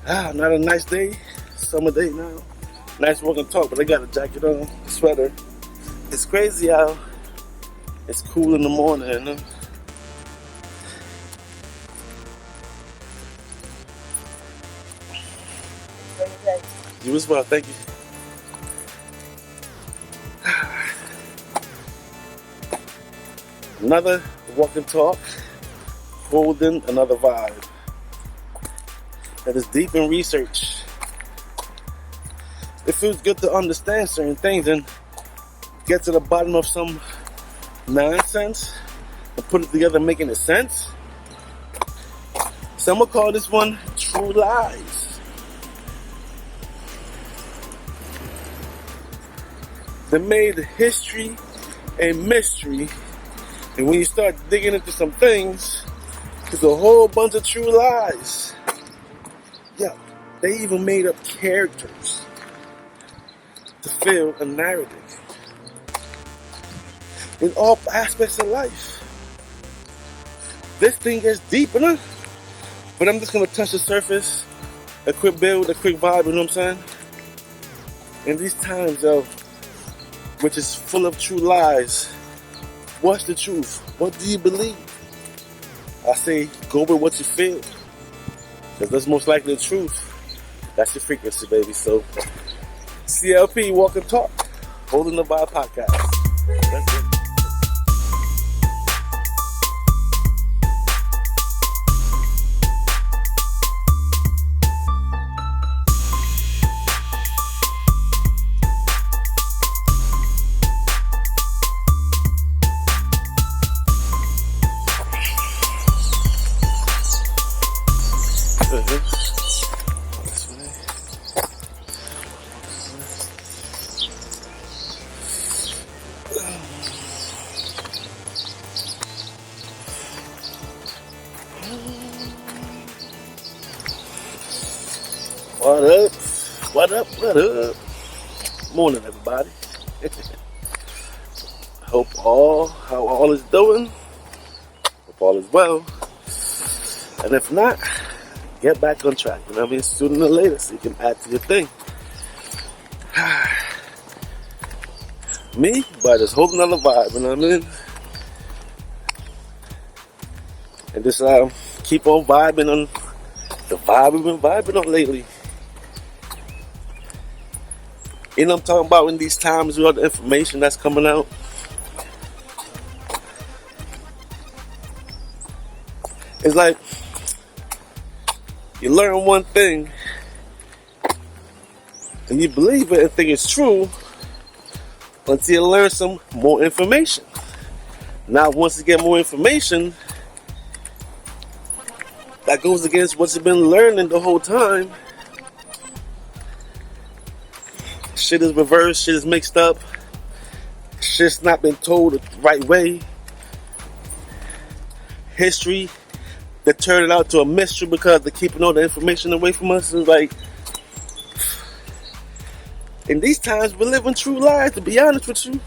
Not a nice day, summer day now. Nice walking talk, but I got a jacket on, a sweater. It's crazy how it's cool in the morning, you know? You as well, thank you. Another walk and talk, holding another vibe that is deep in research. It feels good to understand certain things and get to the bottom of some nonsense and put it together making it sense. Some will call this one true lies. They made history a mystery. And when you start digging into some things, there's a whole bunch of true lies. Yeah, they even made up characters to fill a narrative in all aspects of life. This thing gets deep enough, but I'm just gonna touch the surface, a quick build, a quick vibe, you know what I'm saying? In these times of which is full of true lies, what's the truth? What do you believe? I say go with what you feel, because that's most likely the truth. That's your frequency, baby. So CLP, walk and talk, holding the vibe podcast. That's it. What up? What up? What up? Morning, everybody. Hope how all is doing. Hope all is well. And if not, get back on track. You know what I mean? Sooner or later, so you can add to your thing. Me, but just holding on the vibe. You know what I mean? And just keep on vibing on the vibe we've been vibing on lately. You know what I'm talking about in these times with all the information that's coming out. It's like you learn one thing and you believe it and think it's true until you learn some more information. Now once you get more information that goes against what you've been learning the whole time, shit is reversed, shit is mixed up, shit's not been told the right way. History, they turn it out to a mystery because they're keeping all the information away from us. It's like, in these times we're living true lies, to be honest with you,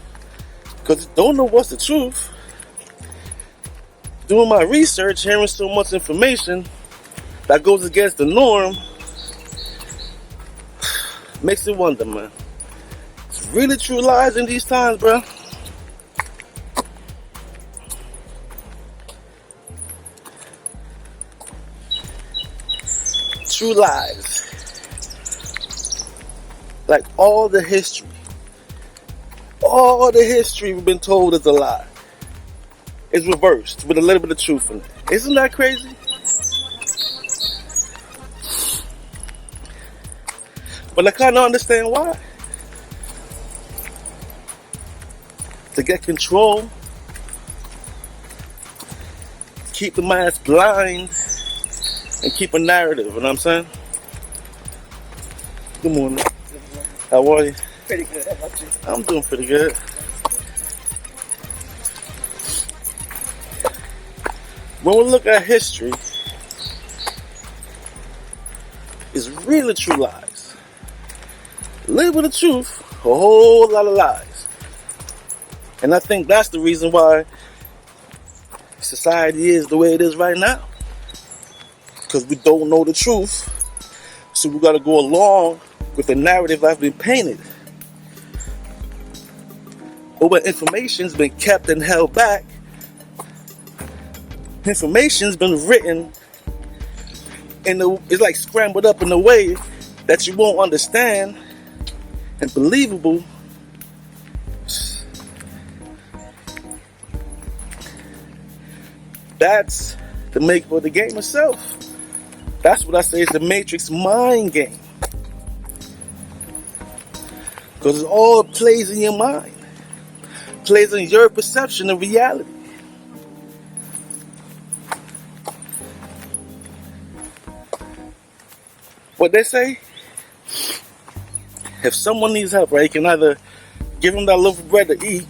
because you don't know what's the truth. Doing my research, hearing so much information that goes against the norm, makes you wonder, man. It's really true lies in these times, bro. True lies. Like all the history we've been told is a lie. It's reversed with a little bit of truth in it. Isn't that crazy? But I kind of understand why. To get control, keep the minds blind, and keep a narrative, you know what I'm saying? Good morning. How are you? Pretty good. How about you? I'm doing pretty good. When we look at history, it's really true lies. A little bit of truth, a whole lot of lies. And I think that's the reason why society is the way it is right now. Because we don't know the truth. So we got to go along with the narrative that's been painted. But when information's been kept and held back, information's been written it's like scrambled up in a way that you won't understand and believable. That's the makeup of the game itself. That's what I say is the Matrix mind game. Because it all plays in your mind. Plays in your perception of reality. What they say, if someone needs help, right, you can either give them that loaf of bread to eat,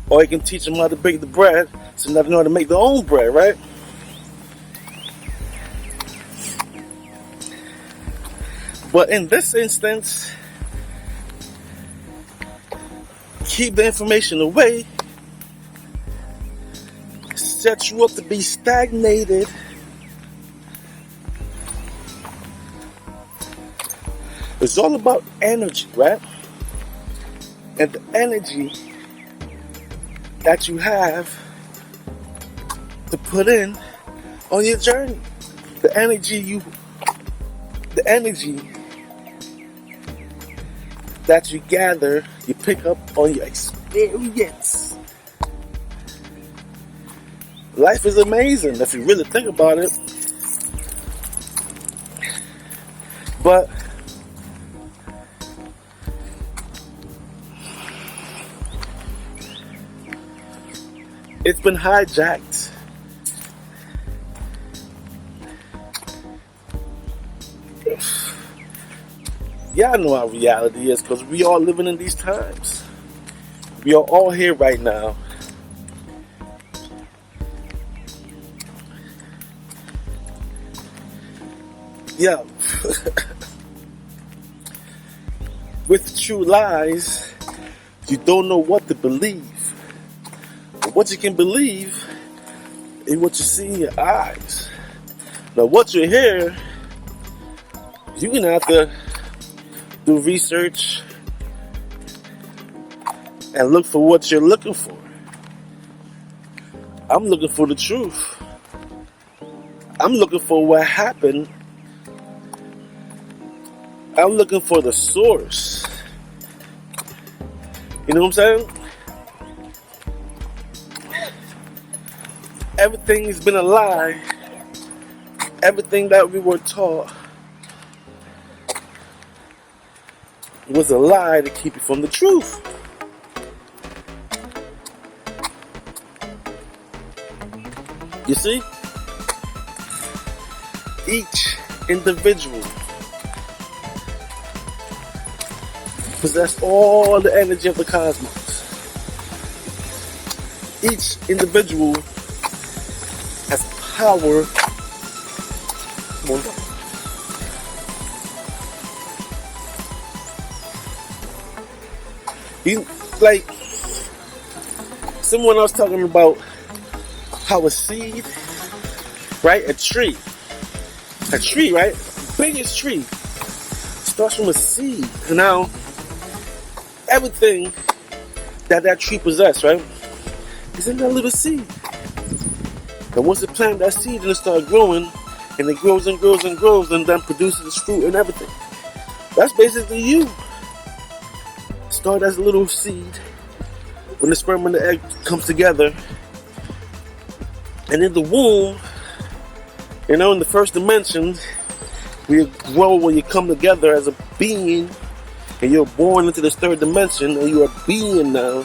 or you can teach them how to bake the bread so they know how to make their own bread, right? But in this instance, keep the information away, set you up to be stagnated. It's all about energy, right? And the energy that you have to put in on your journey. The energy that you gather, you pick up on your experience. Life is amazing if you really think about it. But it's been hijacked. Y'all know how reality is, because we are living in these times. We are all here right now. Yeah. With true lies, you don't know what to believe. But what you can believe is what you see in your eyes. Now what you hear, you're going to have to do research and look for what you're looking for. I'm looking for the truth. I'm looking for what happened. I'm looking for the source. You know what I'm saying? Everything has been a lie. Everything that we were taught was a lie to keep you from the truth. You see? Each individual possess all the energy of the cosmos. Each individual has power. Like someone else talking about how a seed, right? A tree, right? Biggest tree starts from a seed. And now everything that tree possesses, right, is in that little seed. And once it plant that seed and it starts growing, and it grows and grows and grows, and then produces its fruit and everything. That's basically you. Start as a little seed. When the sperm and the egg comes together, and in the womb, in the first dimension, we grow when you come together as a being, and you're born into this third dimension, and you're a being now.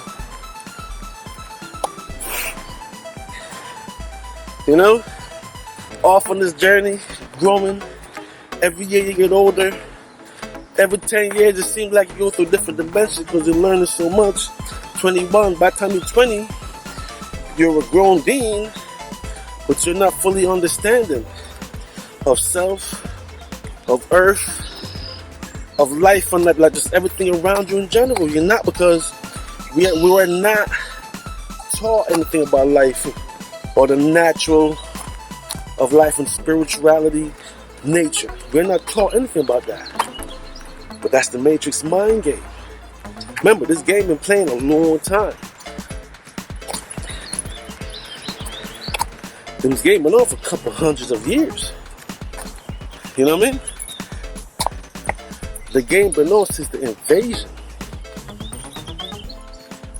Off on this journey, growing. Every year you get older. Every 10 years it seems like you go through different dimensions because you're learning so much. 21, by the time you're 20, you're a grown being, but you're not fully understanding of self, of earth, of life, and like just everything around you in general. You're not, because we were not taught anything about life or the natural of life and spirituality nature. We're not taught anything about that. But that's the Matrix mind game. Remember, this game been playing a long time. This game went on for a couple hundreds of years. You know what I mean? The game been on since the invasion.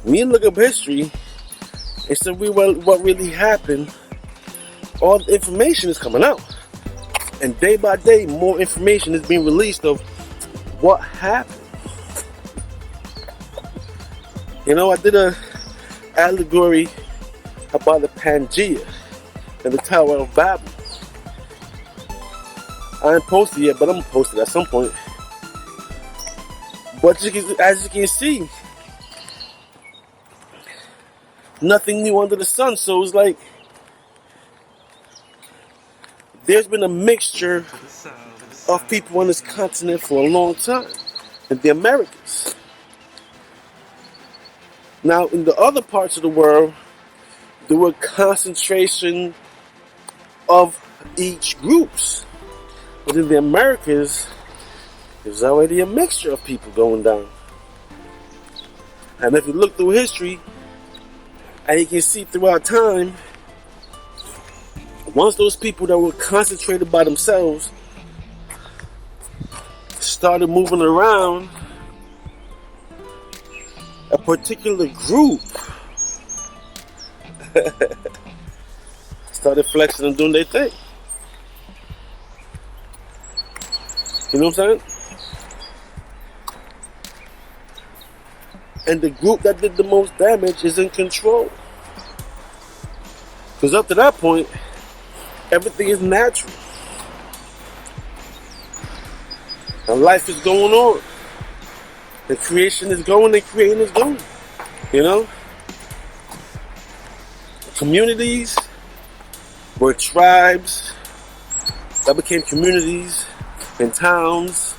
When you look up history and see what really happened, all the information is coming out. And day by day, more information is being released of what happened. You know, I did a allegory about the Pangea and the Tower of Babel. I ain't posted yet, but I'm gonna post it at some point. But as you can see, nothing new under the sun. So it's like there's been a mixture of people on this continent for a long time, in the Americas. Now, in the other parts of the world, there were concentration of each groups. But in the Americas, there's already a mixture of people going down. And if you look through history, and you can see throughout time, once those people that were concentrated by themselves started moving around, a particular group started flexing and doing their thing. You know what I'm saying? And the group that did the most damage is in control. Because up to that point, everything is natural. And life is going on. The creation is going and creating is going. You know? Communities were tribes that became communities and towns.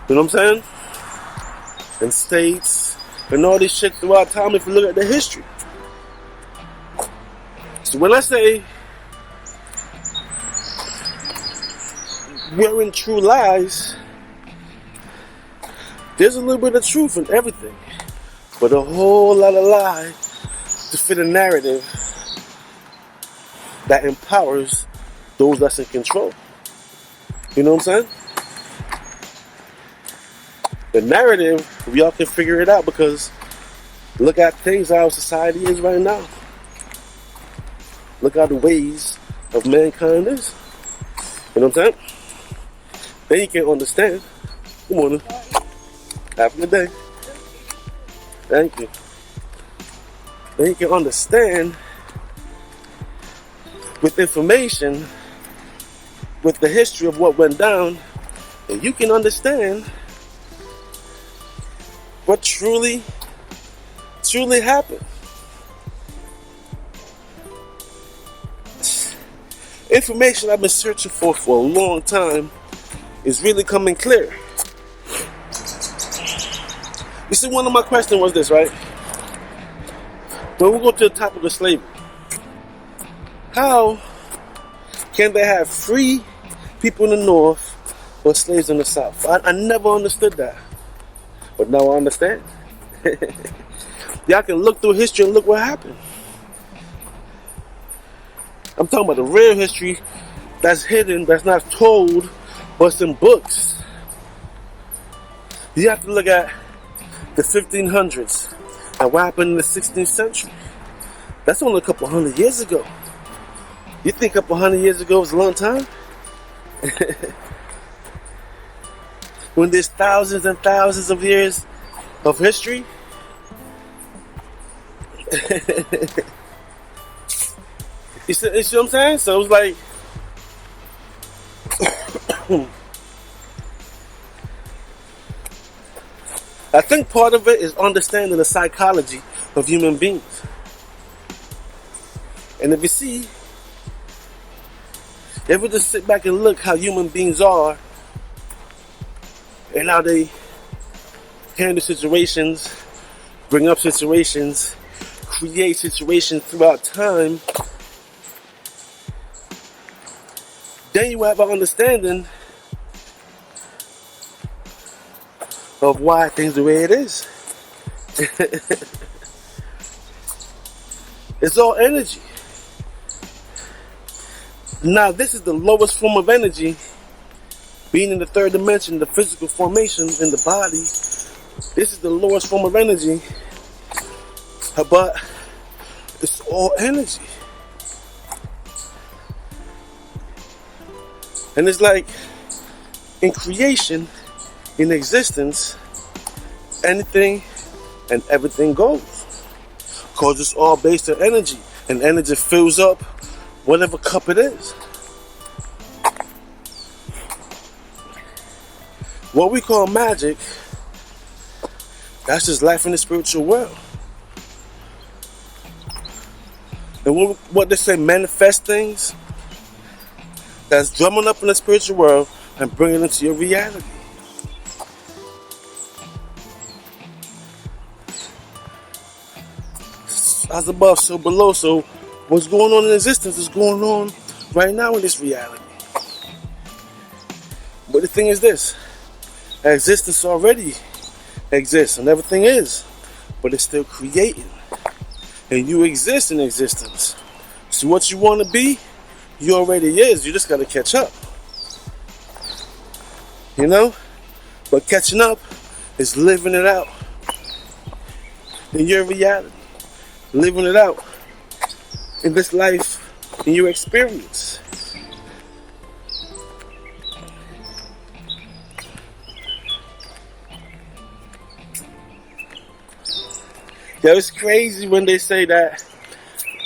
You know what I'm saying? And states and all this shit throughout time if you look at the history. So when I say we're in true lies, there's a little bit of truth in everything, but a whole lot of lie to fit a narrative that empowers those that's in control. You know what I'm saying? The narrative, we all can figure it out because look at things how society is right now. Look at the ways of mankind is. You know what I'm saying? Then you can understand. Good morning. Have a good day. Thank you. Then you can understand with information, with the history of what went down, and you can understand what truly happened. Information I've been searching for a long time is really coming clear. You see, one of my questions was this, right? When we go to the topic of slavery, how can they have free people in the North but slaves in the South? I never understood that. But now I understand. Y'all can look through history and look what happened. I'm talking about the real history that's hidden, that's not told, but it's in books. You have to look at the 1500s and what happened in the 16th century. That's only a couple hundred years ago. You think a couple hundred years ago was a long time? When there's thousands and thousands of years of history? You see what I'm saying? So it was like I think part of it is understanding the psychology of human beings. And if you see, if we just sit back and look how human beings are and how they handle situations, bring up situations, create situations throughout time, then you have an understanding of why things the way it is. It's all energy. Now, this is the lowest form of energy, being in the third dimension, the physical formation in the body. This is the lowest form of energy, but it's all energy. And it's like in creation, in existence, anything and everything goes. Because it's all based on energy. And energy fills up whatever cup it is. What we call magic, that's just life in the spiritual world. And what they say, manifest things, that's drumming up in the spiritual world and bringing it into your reality. As above, so below. So what's going on in existence is going on right now in this reality. But the thing is this, existence already exists and everything is, but it's still creating. And you exist in existence. So what you want to be, you already is. You just got to catch up. You know? But catching up is living it out in your reality. Living it out in this life, in your experience. Yeah, it's crazy when they say that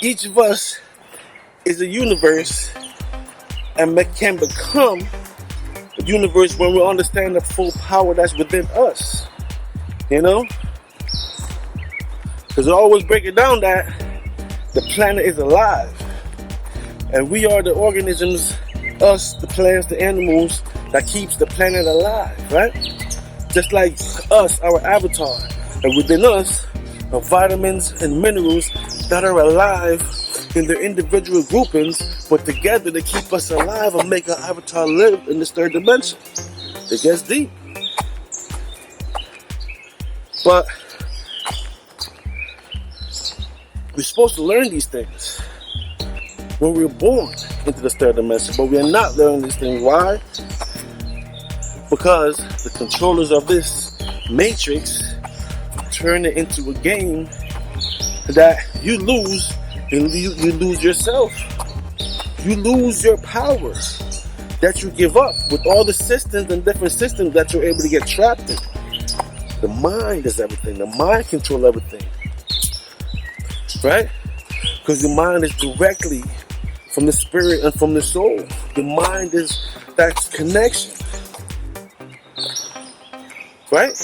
each of us is a universe and can become a universe when we understand the full power that's within us. You know? Because I always break it down that the planet is alive. And we are the organisms, us, the plants, the animals, that keeps the planet alive, right? Just like us, our avatar. And within us are vitamins and minerals that are alive in their individual groupings, but together they keep us alive and make our avatar live in this third dimension. It gets deep. But we're supposed to learn these things when we were born into this third dimension, but we are not learning these things. Why? Because the controllers of this matrix turn it into a game that you lose, and you lose yourself. You lose your power that you give up with all the systems and different systems that you're able to get trapped in. The mind is everything. The mind controls everything. Right? Because the mind is directly from the spirit and from the soul. The mind is that connection. Right?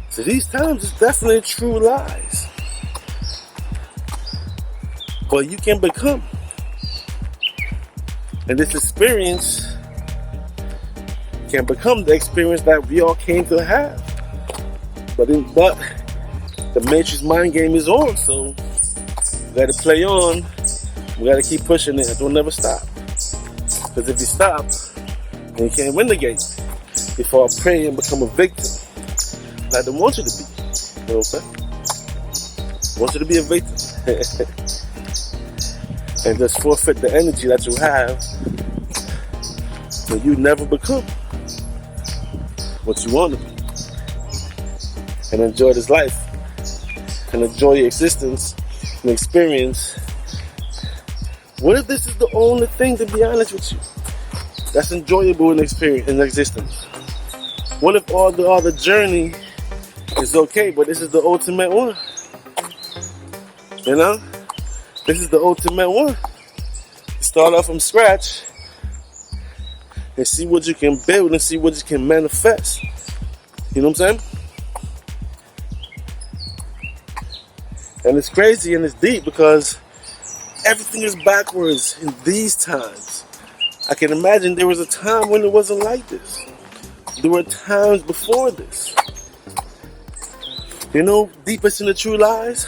So these times is definitely true lies. But you can become. And this experience can become the experience that we all came to have. But the Matrix mind game is on, so we gotta play on. We gotta keep pushing it and don't never stop. Because if you stop, then you can't win the game. You fall prey and become a victim. And I don't want you to be. You know what I'm saying? I want you to be a victim. And just forfeit the energy that you have, but you never become what you want to be. And enjoy this life. And enjoy your existence and experience. What if this is the only thing, to be honest with you, that's enjoyable in experience, in existence? What if all the other journey is okay, but this is the ultimate one? You know? This is the ultimate one. You start off from scratch and see what you can build and see what you can manifest. You know what I'm saying? And it's crazy and it's deep because everything is backwards in these times. I can imagine there was a time when it wasn't like this. There were times before this. You know, deepest in the true lies.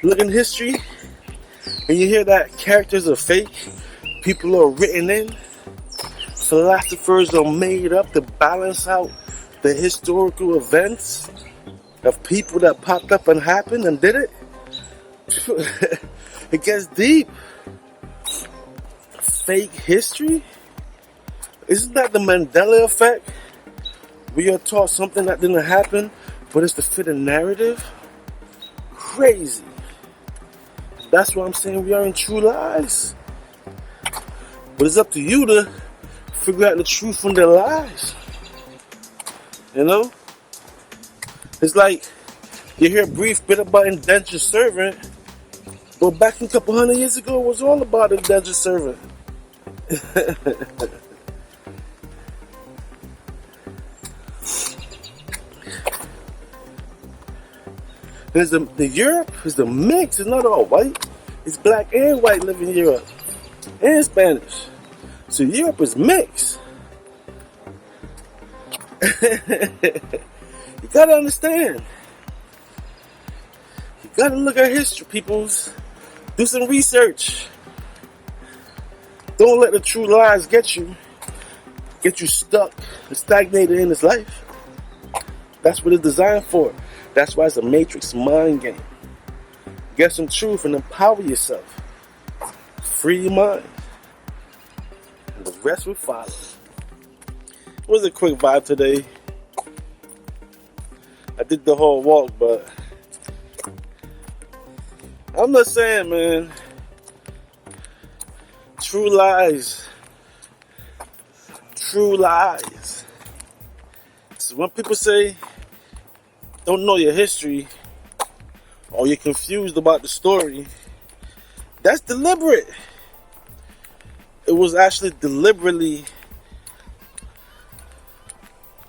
Look in history. And you hear that characters are fake, people are written in, philosophers are made up to balance out the historical events of people that popped up and happened and did it. It gets deep. Fake history? Isn't that the Mandela effect? We are taught something that didn't happen, but it's to fit a narrative? Crazy. That's why I'm saying we are in true lies. But it's up to you to figure out the truth from their lies. You know? It's like you hear a brief bit about indentured servant, but back a couple hundred years ago it was all about indentured servant. The Europe is the mix. It's not all white. It's black and white living in Europe. And Spanish. So Europe is mixed. You gotta understand. You gotta look at history, peoples. Do some research. Don't let the true lies get you stuck and stagnated in this life. That's what it's designed for. That's why it's a matrix mind game. Get some truth and empower yourself. Free your mind. And the rest will follow. It was a quick vibe today. I did the whole walk, but I'm not saying, man. True lies. True lies. So when people say don't know your history or you're confused about the story, that's deliberate. It was actually deliberately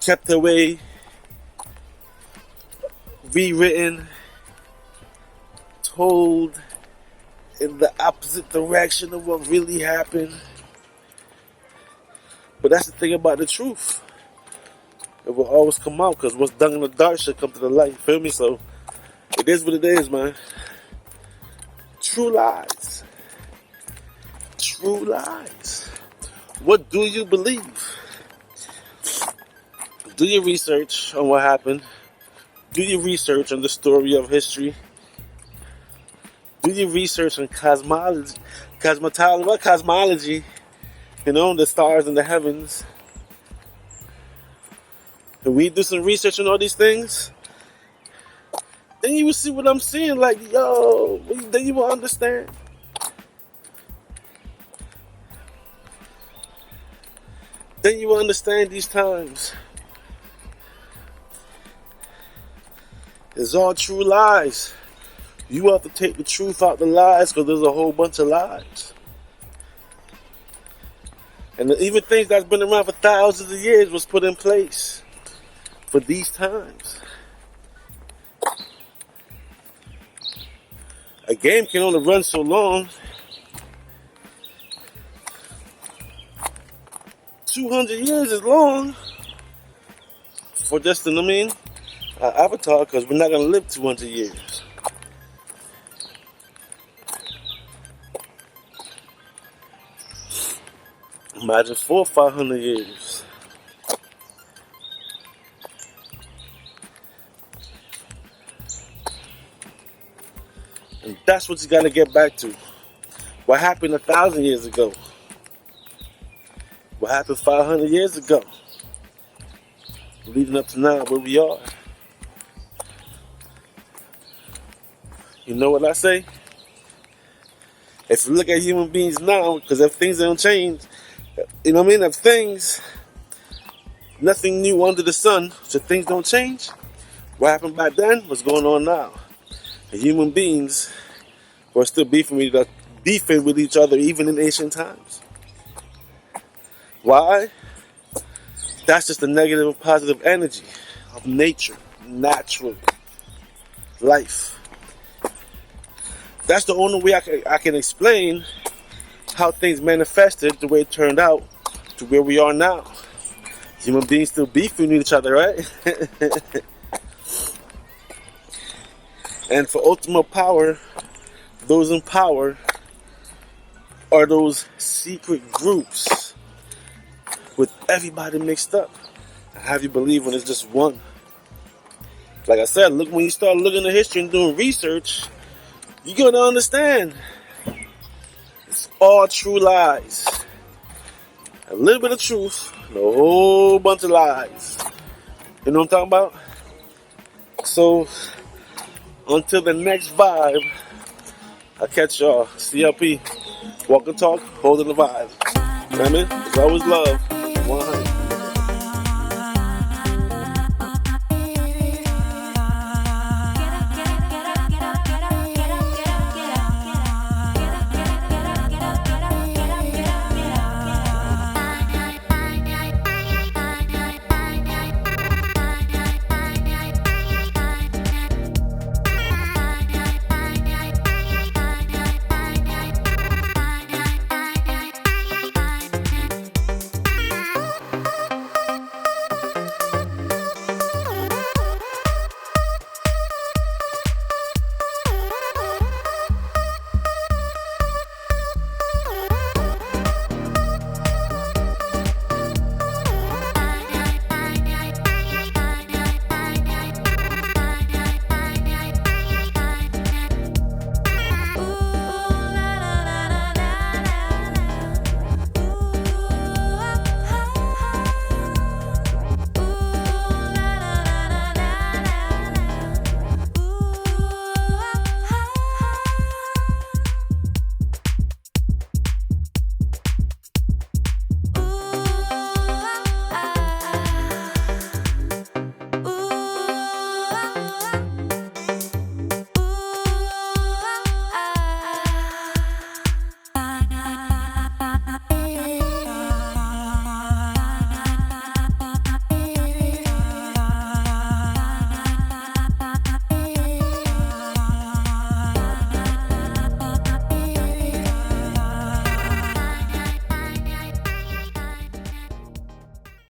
kept away, rewritten, told in the opposite direction of what really happened. But that's the thing about the truth. It will always come out, because what's done in the dark should come to the light. Feel me? So it is what it is, man. True lies. True lies. What do you believe? Do your research on what happened. Do your research on the story of history. Do your research on cosmology. Cosmology. You know, the stars in the heavens. If we do some research on all these things, then you will see what I'm seeing. Like, yo, then you will understand. Then you will understand these times. It's all true lies. You have to take the truth out the lies, because there's a whole bunch of lies. And even things that's been around for thousands of years was put in place for these times. A game can only run so long. 200 years is long for just, you know what I mean, avatar, because we're not going to live 200 years. Imagine 400 or 500 years. And that's what you got to get back to. What happened 1,000 years ago? What happened 500 years ago? Leading up to now, where we are. You know what I say? If you look at human beings now, because if things don't change, you know what I mean? If things, nothing new under the sun, so things don't change. What happened back then? What's going on now? And human beings were still beefing with each other even in ancient times. Why? That's just the negative and positive energy of nature, natural life. That's the only way I can explain how things manifested the way it turned out to where we are now. Human beings still beefing with each other, right? And for ultimate power, those in power are those secret groups with everybody mixed up. I have you believe when it's just one. Like I said, look, when you start looking at history and doing research, you're going to understand it's all true lies. A little bit of truth and a whole bunch of lies. You know what I'm talking about? So, until the next vibe, I'll catch y'all. CLP, walk and talk, holding the vibe. You know what I mean? It's always love. 100.